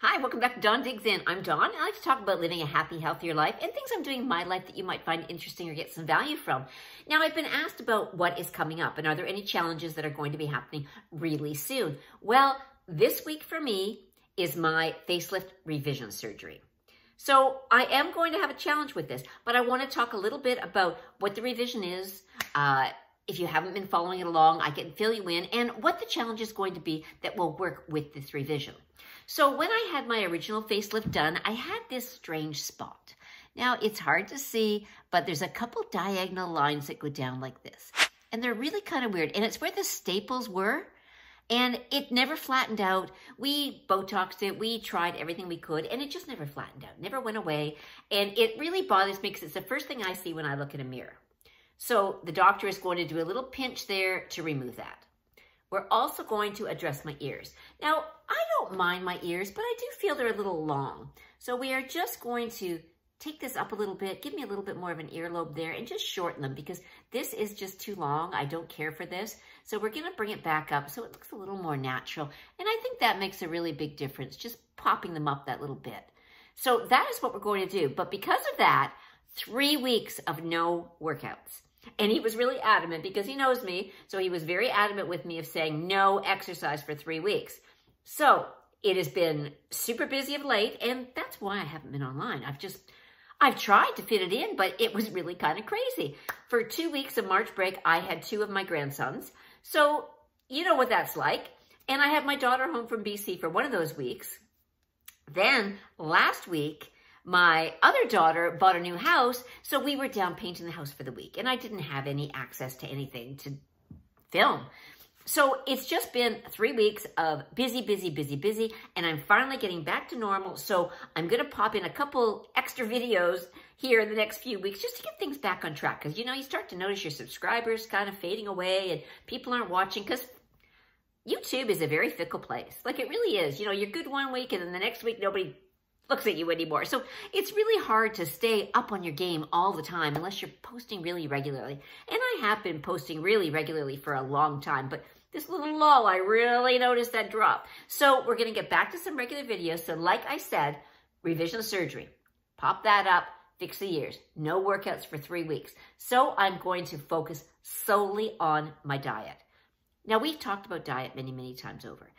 Hi, welcome back to Dawn Digs In. I'm Dawn. I like to talk about living a happy, healthier life and things I'm doing in my life that you might find interesting or get some value from. Now, I've been asked about what is coming up and are there any challenges that are going to be happening really soon? Well, this week for me is my facelift revision surgery. So I am going to have a challenge with this, but I want to talk a little bit about what the revision is. If you haven't been following it along, I can fill you in, and what the challenge is going to be that will work with this revision. So when I had my original facelift done, I had this strange spot. Now, it's hard to see, but there's a couple diagonal lines that go down like this. And they're really kind of weird. And it's where the staples were. And it never flattened out. We Botoxed it. We tried everything we could. And it just never flattened out. Never went away. And it really bothers me because it's the first thing I see when I look in a mirror. So the doctor is going to do a little pinch there to remove that. We're also going to address my ears. Now, I don't mind my ears, but I do feel they're a little long. So we are just going to take this up a little bit, give me a little bit more of an earlobe there, and just shorten them because this is just too long. I don't care for this. So we're going to bring it back up so it looks a little more natural. And I think that makes a really big difference, just popping them up that little bit. So that is what we're going to do. But because of that, 3 weeks of no workouts. And he was really adamant because he knows me. So he was very adamant with me of saying no exercise for 3 weeks. So it has been super busy of late. And that's why I haven't been online. I've tried to fit it in, but it was really kind of crazy. For 2 weeks of March break, I had 2 of my grandsons. So you know what that's like. And I had my daughter home from BC for one of those weeks. Then last week, my other daughter bought a new house, so we were down painting the house for the week, and I didn't have any access to anything to film. So it's just been 3 weeks of busy, busy, busy, busy, and I'm finally getting back to normal, so I'm going to pop in a couple extra videos here in the next few weeks just to get things back on track, because, you know, you start to notice your subscribers kind of fading away, and people aren't watching, because YouTube is a very fickle place. Like, it really is. You know, you're good one week, and then the next week, nobody looks at you anymore. So it's really hard to stay up on your game all the time unless you're posting really regularly. And I have been posting really regularly for a long time, but this little lull, I really noticed that drop. So we're going to get back to some regular videos. So like I said, revision surgery, pop that up, fix the ears, no workouts for 3 weeks. So I'm going to focus solely on my diet. Now, we've talked about diet many, many times over.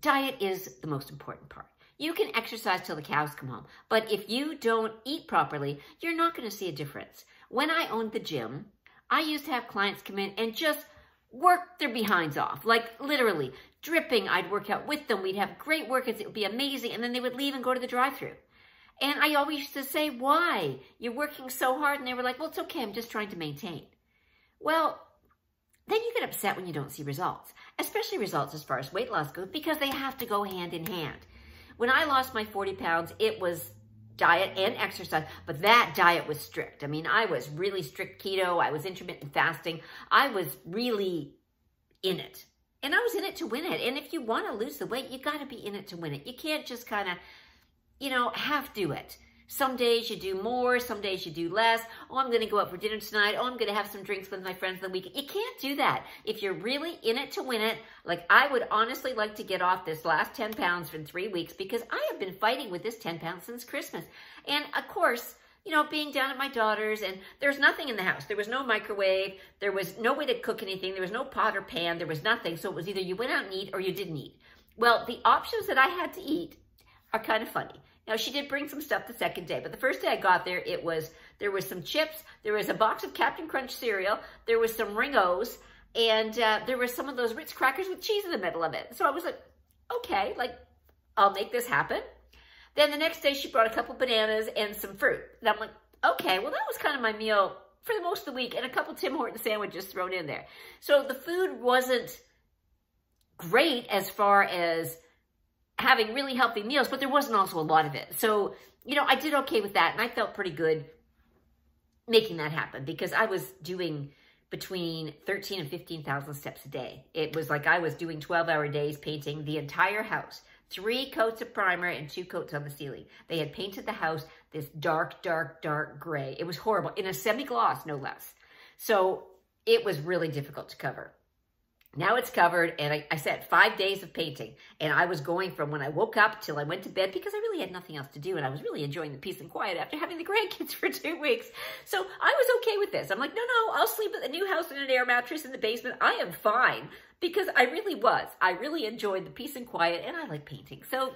Diet is the most important part. You can exercise till the cows come home, but if you don't eat properly, you're not going to see a difference. When I owned the gym, I used to have clients come in and just work their behinds off, like literally dripping. I'd work out with them. We'd have great workouts. It would be amazing. And then they would leave and go to the drive-thru. And I always used to say, why? You're working so hard. And they were like, well, it's okay. I'm just trying to maintain. Well, then you get upset when you don't see results, especially results as far as weight loss goes, because they have to go hand in hand. When I lost my 40 pounds, it was diet and exercise, but that diet was strict. I mean, I was really strict keto. I was intermittent fasting. I was really in it. And I was in it to win it. And if you want to lose the weight, you got to be in it to win it. You can't just kind of, you know, half do it. Some days you do more, some days you do less. Oh, I'm going to go out for dinner tonight. Oh, I'm going to have some drinks with my friends the weekend. You can't do that. If you're really in it to win it, like I would honestly like to get off this last 10 pounds in 3 weeks because I have been fighting with this 10 pounds since Christmas. And of course, you know, being down at my daughter's and there's nothing in the house. There was no microwave. There was no way to cook anything. There was no pot or pan. There was nothing. So it was either you went out and eat or you didn't eat. Well, the options that I had to eat are kind of funny. Now, she did bring some stuff the second day, but the first day I got there, there was some chips, there was a box of Captain Crunch cereal, there was some Ringos, and there was some of those Ritz crackers with cheese in the middle of it. So I was like, okay, like, I'll make this happen. Then the next day, she brought a couple bananas and some fruit. And I'm like, okay, well, that was kind of my meal for the most of the week, and a couple Tim Hortons sandwiches thrown in there. So the food wasn't great as far as having really healthy meals, but there wasn't also a lot of it. So, you know, I did okay with that, and I felt pretty good making that happen because I was doing between 13 and 15,000 steps a day. It was like I was doing 12-hour days painting the entire house. 3 coats of primer and 2 coats on the ceiling. They had painted the house this dark, dark, dark gray. It was horrible, in a semi-gloss, no less. So it was really difficult to cover. Now it's covered, and I said 5 days of painting, and I was going from when I woke up till I went to bed because I really had nothing else to do, and I was really enjoying the peace and quiet after having the grandkids for 2 weeks. So I was okay with this. I'm like, no, I'll sleep at the new house in an air mattress in the basement. I am fine, because I really was. I really enjoyed the peace and quiet, and I like painting. So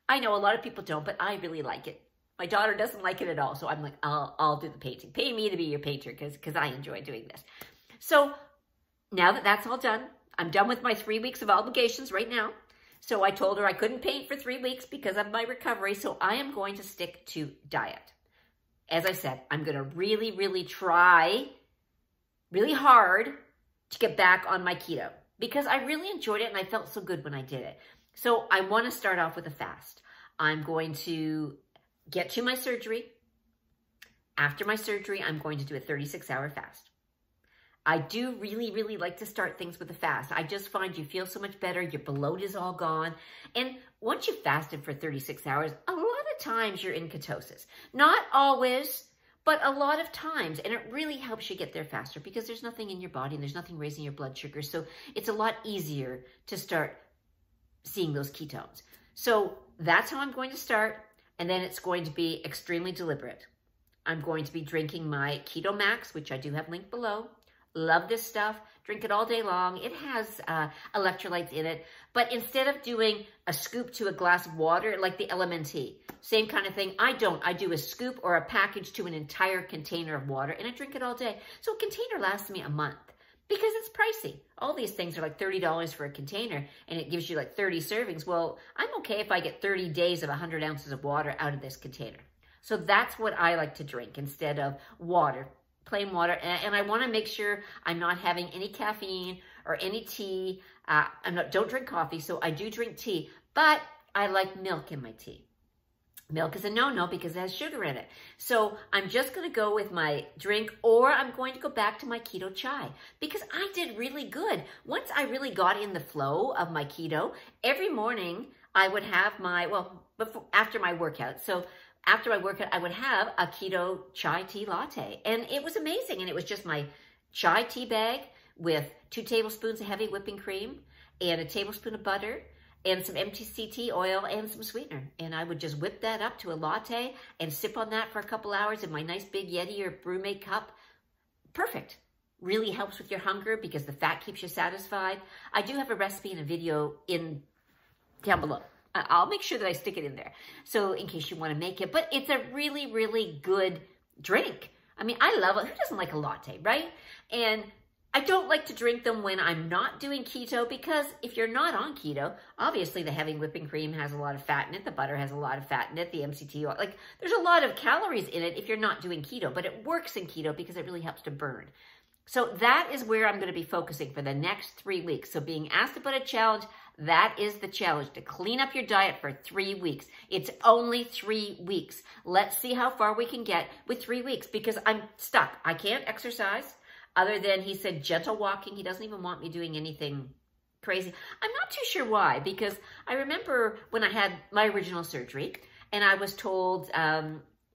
I know a lot of people don't, but I really like it. My daughter doesn't like it at all, so I'm like, I'll do the painting. Pay me to be your painter, because I enjoy doing this. So now that that's all done, I'm done with my 3 weeks of obligations right now. So I told her I couldn't paint for 3 weeks because of my recovery, so I am going to stick to diet. As I said, I'm going to really, really try really hard to get back on my keto because I really enjoyed it and I felt so good when I did it. So I want to start off with a fast. I'm going to get to my surgery. After my surgery, I'm going to do a 36-hour fast. I do really, really like to start things with a fast. I just find you feel so much better. Your bloat is all gone. And once you've fasted for 36 hours, a lot of times you're in ketosis. Not always, but a lot of times. And it really helps you get there faster because there's nothing in your body and there's nothing raising your blood sugar. So it's a lot easier to start seeing those ketones. So that's how I'm going to start. And then it's going to be extremely deliberate. I'm going to be drinking my Keto Max, which I do have linked below. Love this stuff. Drink it all day long. It has electrolytes in it. But instead of doing a scoop to a glass of water, like the LMNT, same kind of thing, I don't. I do a scoop or a package to an entire container of water, and I drink it all day. So a container lasts me a month because it's pricey. All these things are like $30 for a container, and it gives you like 30 servings. Well, I'm okay if I get 30 days of 100 ounces of water out of this container. So that's what I like to drink instead of water. Plain water, and I want to make sure I'm not having any caffeine or any tea. Don't drink coffee, so I do drink tea, but I like milk in my tea. Milk is a no-no because it has sugar in it. So I'm just going to go with my drink, or I'm going to go back to my keto chai because I did really good. Once I really got in the flow of my keto, every morning I would have my, after my workout. So after my workout, I would have a keto chai tea latte. And it was amazing. And it was just my chai tea bag with 2 tablespoons of heavy whipping cream and a tablespoon of butter and some MCT oil and some sweetener. And I would just whip that up to a latte and sip on that for a couple hours in my nice big Yeti or BrewMate cup. Perfect. Really helps with your hunger because the fat keeps you satisfied. I do have a recipe and a video down below. I'll make sure that I stick it in there. So in case you want to make it, but it's a really, really good drink. I mean, I love it. Who doesn't like a latte, right? And I don't like to drink them when I'm not doing keto because if you're not on keto, obviously the heavy whipping cream has a lot of fat in it. The butter has a lot of fat in it. The MCT oil, like there's a lot of calories in it if you're not doing keto, but it works in keto because it really helps to burn. So that is where I'm going to be focusing for the next 3 weeks. So being asked about a challenge, that is the challenge, to clean up your diet for 3 weeks. It's only 3 weeks. Let's see how far we can get with 3 weeks because I'm stuck. I can't exercise other than, he said, gentle walking. He doesn't even want me doing anything crazy. I'm not too sure why because I remember when I had my original surgery and I was told,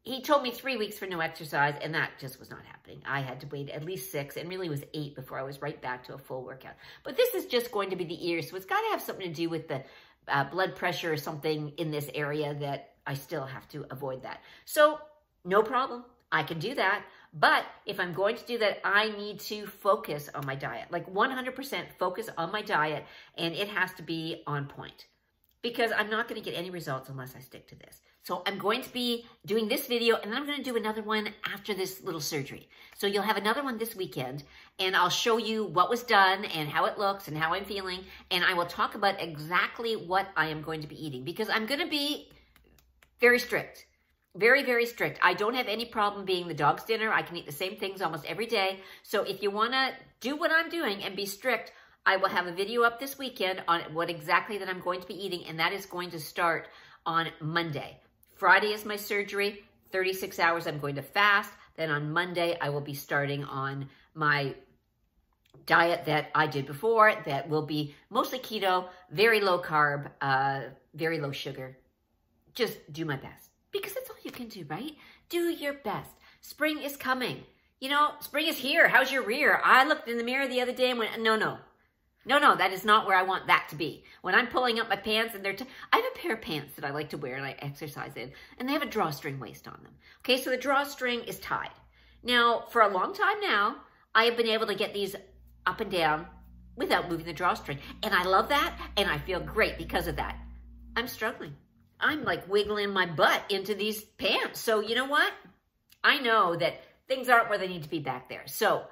he told me 3 weeks for no exercise, and that just was not happening. I had to wait at least 6, and really was 8 before I was right back to a full workout. But this is just going to be the ears, so it's got to have something to do with the blood pressure or something in this area that I still have to avoid that. So no problem. I can do that. But if I'm going to do that, I need to focus on my diet, like 100% focus on my diet, and it has to be on point because I'm not going to get any results unless I stick to this. So I'm going to be doing this video, and then I'm going to do another one after this little surgery. So you'll have another one this weekend, and I'll show you what was done and how it looks and how I'm feeling, and I will talk about exactly what I am going to be eating because I'm going to be very strict. Very, very strict. I don't have any problem being the dog's dinner. I can eat the same things almost every day. So if you want to do what I'm doing and be strict, I will have a video up this weekend on what exactly that I'm going to be eating, and that is going to start on Monday. Friday is my surgery, 36 hours I'm going to fast. Then on Monday, I will be starting on my diet that I did before that will be mostly keto, very low carb, very low sugar. Just do my best because that's all you can do, right? Do your best. Spring is coming. You know, spring is here. How's your rear? I looked in the mirror the other day and went, no. No, that is not where I want that to be. When I'm pulling up my pants and I have a pair of pants that I like to wear and I exercise in, and they have a drawstring waist on them. Okay, so the drawstring is tied. Now, for a long time now, I have been able to get these up and down without moving the drawstring. And I love that, and I feel great because of that. I'm struggling. I'm like wiggling my butt into these pants. So you know what? I know that things aren't where they need to be back there. So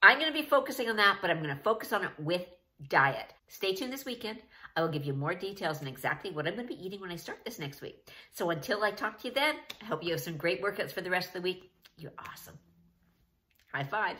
I'm going to be focusing on that, but I'm going to focus on it with diet. Stay tuned this weekend. I will give you more details on exactly what I'm going to be eating when I start this next week. So until I talk to you then, I hope you have some great workouts for the rest of the week. You're awesome. High five.